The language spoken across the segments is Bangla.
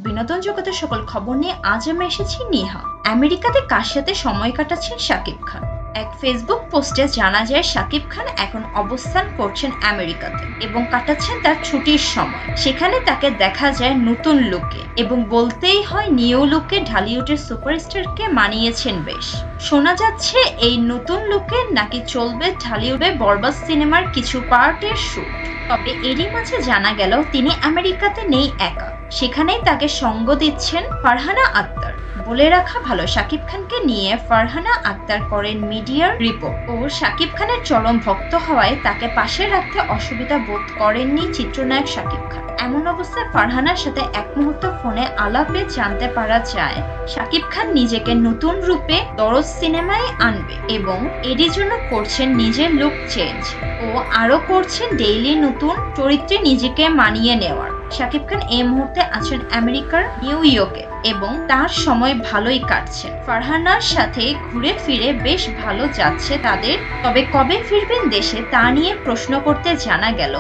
বিনোদন জগতের সকল খবর নিয়ে আজ আমি এসেছি নিহা। আমেরিকাতে কার সাথে সময় কাটাচ্ছেন শাকিব খান? এক ফেসবুক পোস্টে জানা যায় শাকিব খান এখন অবস্থান করছেন আমেরিকাতে এবং কাটাচ্ছেন তার ছুটির সময়। সেখানে তাকে দেখা যায় নতুন লুকে এবং বলতেই হয় নিউ লুকে ঢালিউডের সুপারস্টারকে মানিয়েছেন বেশ। শোনা যাচ্ছে এই নতুন লুকে নাকি চলবে ঢালিউডে বরবাদ সিনেমার কিছু পার্টের শুট। তবে এরই মাঝে জানা গেল তিনি আমেরিকাতে নেই একা, সেখানেই তাকে সঙ্গ দিচ্ছেন ফারহানা আক্তার। বলে রাখা ভালো, শাকিব খানকে নিয়ে ফারহানা আক্তার করেন মিডিয়ার রিপোর্ট ও শাকিব খানের চরম ভক্ত হওয়ায় তাকে পাশে রাখতে অসুবিধা বোধ করেননি চিত্রনায়ক শাকিব খান। এমন অবস্থায় ফারহানার সাথে এক মুহূর্ত ফোনে আলাপে জানতে পারা যায় শাকিব খান নিজেকে নতুন রূপে দরদ সিনেমায় আনবে এবং এরই জন্য করছেন নিজের লুক চেঞ্জ ও আরো করছেন ডেইলি নতুন চরিত্রে নিজেকে মানিয়ে নেওয়ার। শাকিব খান এই মুহূর্তে আছেন আমেরিকার নিউ ইয়র্কে এবং তার সময় ভালোই কাটছে। ফারহানার সাথে ঘুরে ফিরে বেশ ভালো যাচ্ছে তাদের। তবে কবে ফিরবেন দেশে তা নিয়ে প্রশ্ন করতে জানা গেল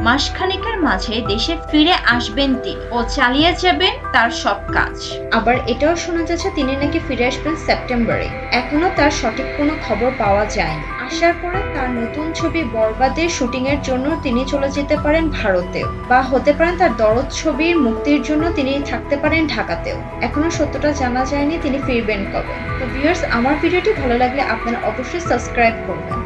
মাসখানেকের মাঝে দেশে ফিরে আসবেন তিনি ও চালিয়ে যাবেন তার সব কাজ। আবার এটাও শোনা যাচ্ছে তিনি নাকি ফিরে আসবেন সেপ্টেম্বরে। এখনো তার সঠিক কোনো খবর পাওয়া যায়নি। আসার পরে তার নতুন ছবি বরবাদের শুটিং এর জন্য তিনি চলে যেতে পারেন ভারতেও, বা হতে পারেন তার দরদ ছবির মুক্তির জন্য তিনি থাকতে পারেন ঢাকাতেও। এখনো সত্যটা জানা যায়নি তিনি ফিরবেন কবে। তো ভিউয়ার্স, আমার ভিডিওটি ভালো লাগলে আপনারা অবশ্যই সাবস্ক্রাইব করবেন।